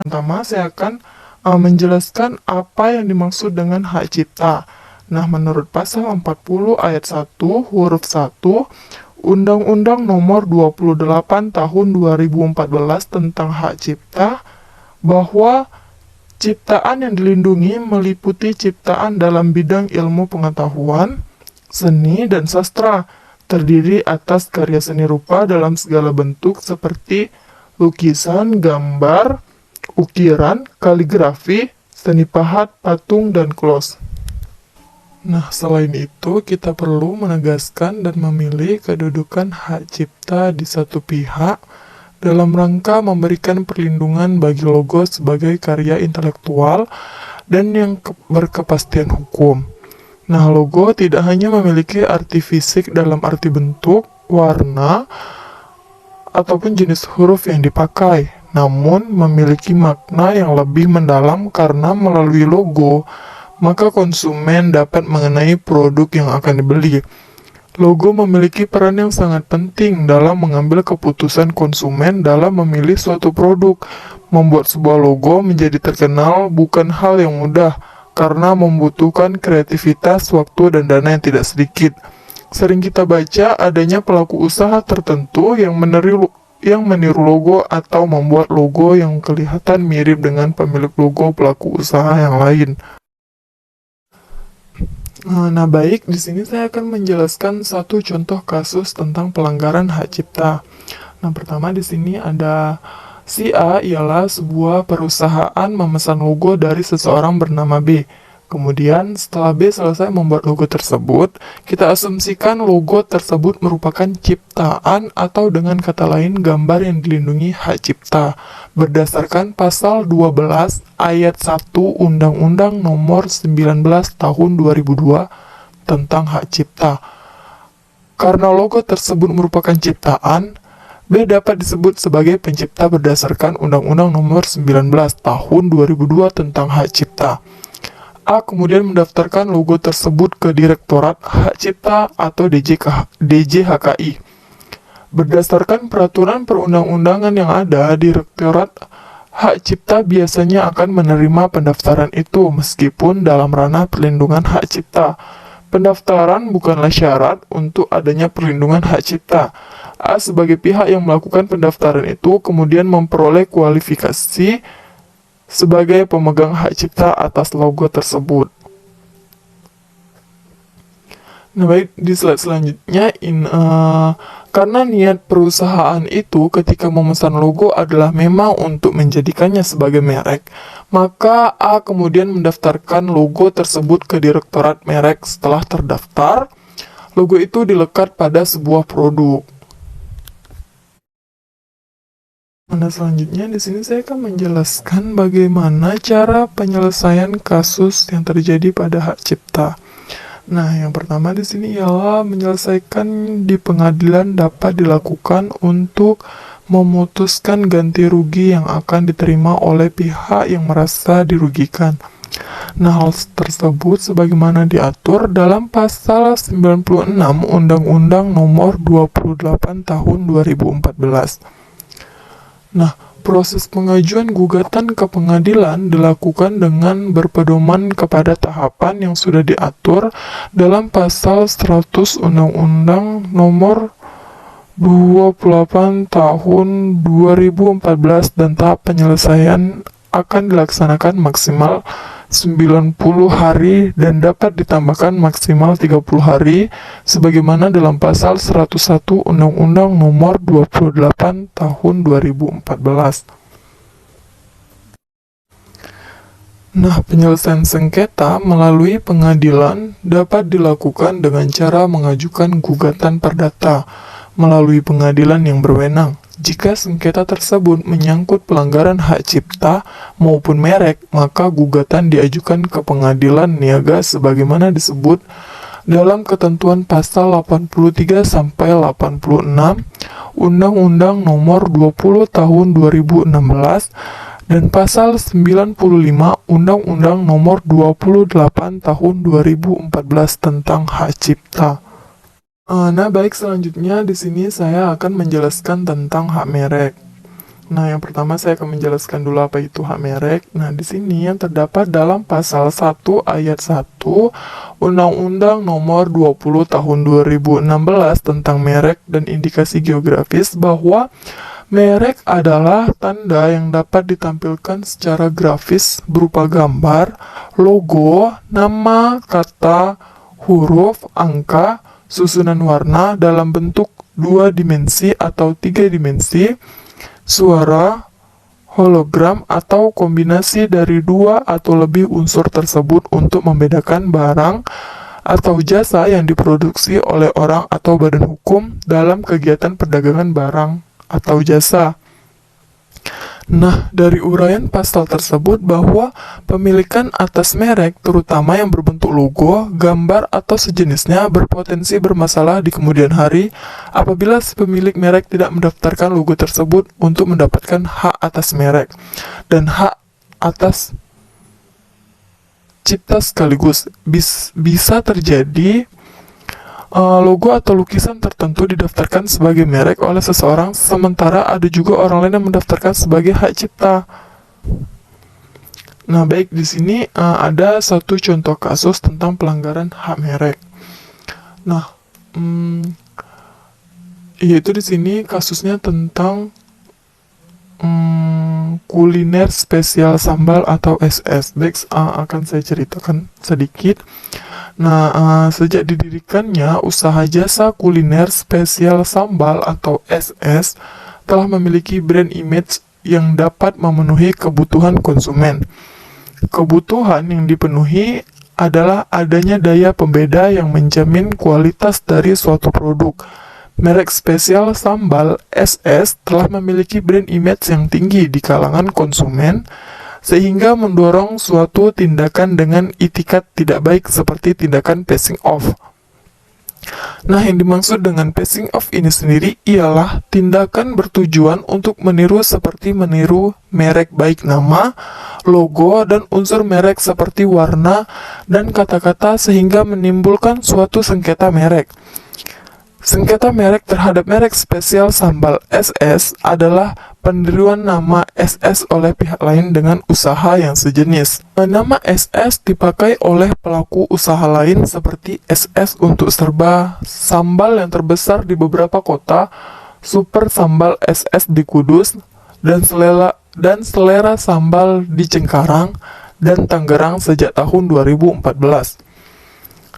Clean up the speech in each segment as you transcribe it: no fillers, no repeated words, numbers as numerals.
Pertama, saya akan menjelaskan apa yang dimaksud dengan hak cipta. Nah, menurut pasal 40 ayat 1 huruf 1 Undang-Undang Nomor 28 Tahun 2014 tentang hak cipta, bahwa ciptaan yang dilindungi meliputi ciptaan dalam bidang ilmu pengetahuan, seni, dan sastra, terdiri atas karya seni rupa dalam segala bentuk seperti lukisan, gambar, ukiran, kaligrafi, seni pahat, patung, dan klos. Nah, selain itu, kita perlu menegaskan dan memilih kedudukan hak cipta di satu pihak dalam rangka memberikan perlindungan bagi logo sebagai karya intelektual dan yang berkepastian hukum. Nah, logo tidak hanya memiliki arti fisik dalam arti bentuk, warna, ataupun jenis huruf yang dipakai, namun memiliki makna yang lebih mendalam karena melalui logo, maka konsumen dapat mengenai produk yang akan dibeli. Logo memiliki peran yang sangat penting dalam mengambil keputusan konsumen dalam memilih suatu produk. Membuat sebuah logo menjadi terkenal bukan hal yang mudah, karena membutuhkan kreativitas, waktu, dan dana yang tidak sedikit. Sering kita baca adanya pelaku usaha tertentu yang meniru logo atau membuat logo yang kelihatan mirip dengan pemilik logo pelaku usaha yang lain. Nah, baik, di sini saya akan menjelaskan satu contoh kasus tentang pelanggaran hak cipta. Nah, pertama di sini ada si A ialah sebuah perusahaan memesan logo dari seseorang bernama B. Kemudian, setelah B selesai membuat logo tersebut, kita asumsikan logo tersebut merupakan ciptaan atau dengan kata lain gambar yang dilindungi hak cipta berdasarkan pasal 12 ayat 1 Undang-Undang Nomor 19 Tahun 2002 tentang hak cipta. Karena logo tersebut merupakan ciptaan, B dapat disebut sebagai pencipta berdasarkan Undang-Undang Nomor 19 Tahun 2002 tentang hak cipta. A kemudian mendaftarkan logo tersebut ke Direktorat Hak Cipta atau DJHKI. Berdasarkan peraturan perundang-undangan yang ada, Direktorat Hak Cipta biasanya akan menerima pendaftaran itu meskipun dalam ranah perlindungan hak cipta. Pendaftaran bukanlah syarat untuk adanya perlindungan hak cipta. A sebagai pihak yang melakukan pendaftaran itu kemudian memperoleh kualifikasi sebagai pemegang hak cipta atas logo tersebut. Nah, baik, di slide selanjutnya karena niat perusahaan itu ketika memesan logo adalah memang untuk menjadikannya sebagai merek, maka A kemudian mendaftarkan logo tersebut ke Direktorat Merek. Setelah terdaftar, logo itu dilekat pada sebuah produk. Nah, selanjutnya di sini saya akan menjelaskan bagaimana cara penyelesaian kasus yang terjadi pada hak cipta. Nah, yang pertama di sini ialah menyelesaikan di pengadilan dapat dilakukan untuk memutuskan ganti rugi yang akan diterima oleh pihak yang merasa dirugikan. Nah, hal tersebut sebagaimana diatur dalam pasal 96 Undang-Undang Nomor 28 Tahun 2014. Nah, proses pengajuan gugatan ke pengadilan dilakukan dengan berpedoman kepada tahapan yang sudah diatur dalam pasal 100 Undang-Undang Nomor 28 Tahun 2014 dan tahap penyelesaian akan dilaksanakan maksimal 90 hari dan dapat ditambahkan maksimal 30 hari sebagaimana dalam pasal 101 Undang-Undang Nomor 28 Tahun 2014. Nah, penyelesaian sengketa melalui pengadilan dapat dilakukan dengan cara mengajukan gugatan perdata melalui pengadilan yang berwenang. Jika sengketa tersebut menyangkut pelanggaran hak cipta maupun merek, maka gugatan diajukan ke pengadilan niaga sebagaimana disebut dalam ketentuan pasal 83 sampai 86 Undang-Undang Nomor 20 Tahun 2016 dan pasal 95 Undang-Undang Nomor 28 Tahun 2014 tentang hak cipta. Nah, baik, selanjutnya di sini saya akan menjelaskan tentang hak merek. Nah, yang pertama saya akan menjelaskan dulu apa itu hak merek. Nah, di sini yang terdapat dalam pasal 1 ayat 1 Undang-Undang Nomor 20 Tahun 2016 tentang merek dan indikasi geografis bahwa merek adalah tanda yang dapat ditampilkan secara grafis berupa gambar, logo, nama, kata, huruf, angka, susunan warna dalam bentuk 2 dimensi atau 3 dimensi, suara, hologram, atau kombinasi dari 2 atau lebih unsur tersebut untuk membedakan barang atau jasa yang diproduksi oleh orang atau badan hukum dalam kegiatan perdagangan barang atau jasa. Nah, dari uraian pasal tersebut bahwa pemilikan atas merek, terutama yang berbentuk logo, gambar, atau sejenisnya, berpotensi bermasalah di kemudian hari apabila si pemilik merek tidak mendaftarkan logo tersebut untuk mendapatkan hak atas merek dan hak atas cipta sekaligus. Bisa terjadi logo atau lukisan tertentu didaftarkan sebagai merek oleh seseorang, sementara ada juga orang lain yang mendaftarkan sebagai hak cipta. Nah, baik, di sini ada satu contoh kasus tentang pelanggaran hak merek. Nah, yaitu di sini kasusnya tentang kuliner spesial sambal atau SS. Baik, akan saya ceritakan sedikit. Nah, sejak didirikannya, usaha jasa kuliner spesial sambal atau SS telah memiliki brand image yang dapat memenuhi kebutuhan konsumen. Kebutuhan yang dipenuhi adalah adanya daya pembeda yang menjamin kualitas dari suatu produk. Merek spesial sambal SS telah memiliki brand image yang tinggi di kalangan konsumen, sehingga mendorong suatu tindakan dengan itikat tidak baik seperti tindakan passing off. Nah, yang dimaksud dengan passing off ini sendiri ialah tindakan bertujuan untuk meniru seperti meniru merek baik nama, logo, dan unsur merek seperti warna dan kata-kata sehingga menimbulkan suatu sengketa merek. Sengketa merek terhadap merek spesial sambal SS adalah peniruan nama SS oleh pihak lain dengan usaha yang sejenis. Nama SS dipakai oleh pelaku usaha lain seperti SS untuk serba sambal yang terbesar di beberapa kota, Super Sambal SS di Kudus, dan selera sambal di Cengkareng dan Tangerang sejak tahun 2014.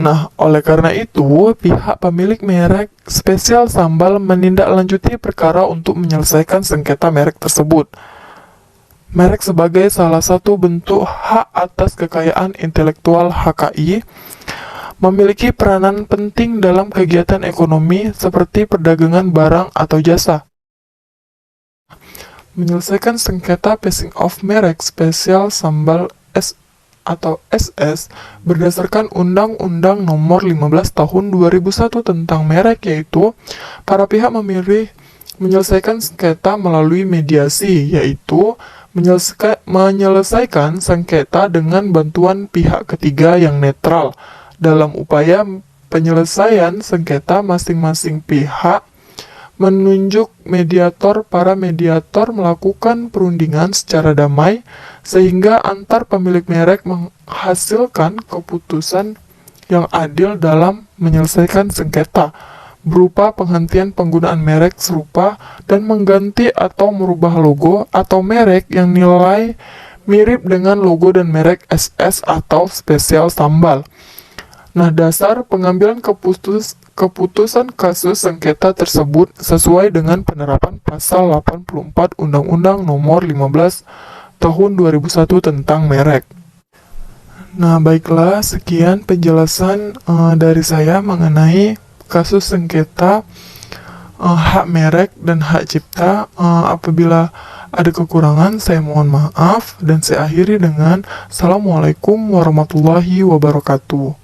Nah, oleh karena itu, pihak pemilik merek spesial sambal menindaklanjuti perkara untuk menyelesaikan sengketa merek tersebut. Merek sebagai salah satu bentuk hak atas kekayaan intelektual HKI memiliki peranan penting dalam kegiatan ekonomi seperti perdagangan barang atau jasa. Menyelesaikan sengketa passing off merek spesial sambal atau SS berdasarkan Undang-Undang Nomor 15 Tahun 2001 tentang merek, yaitu para pihak memilih menyelesaikan sengketa melalui mediasi, yaitu menyelesaikan sengketa dengan bantuan pihak ketiga yang netral. Dalam upaya penyelesaian sengketa, masing-masing pihak menunjuk mediator. Para mediator melakukan perundingan secara damai sehingga antar pemilik merek menghasilkan keputusan yang adil dalam menyelesaikan sengketa, berupa penghentian penggunaan merek serupa dan mengganti atau merubah logo atau merek yang nilai mirip dengan logo dan merek SS atau spesial sambal. Nah, dasar pengambilan keputusan kasus sengketa tersebut sesuai dengan penerapan pasal 84 Undang-Undang Nomor 15 Tahun 2001 tentang merek. Nah, baiklah, sekian penjelasan dari saya mengenai kasus sengketa hak merek dan hak cipta. Apabila ada kekurangan, saya mohon maaf, dan saya akhiri dengan Assalamualaikum warahmatullahi wabarakatuh.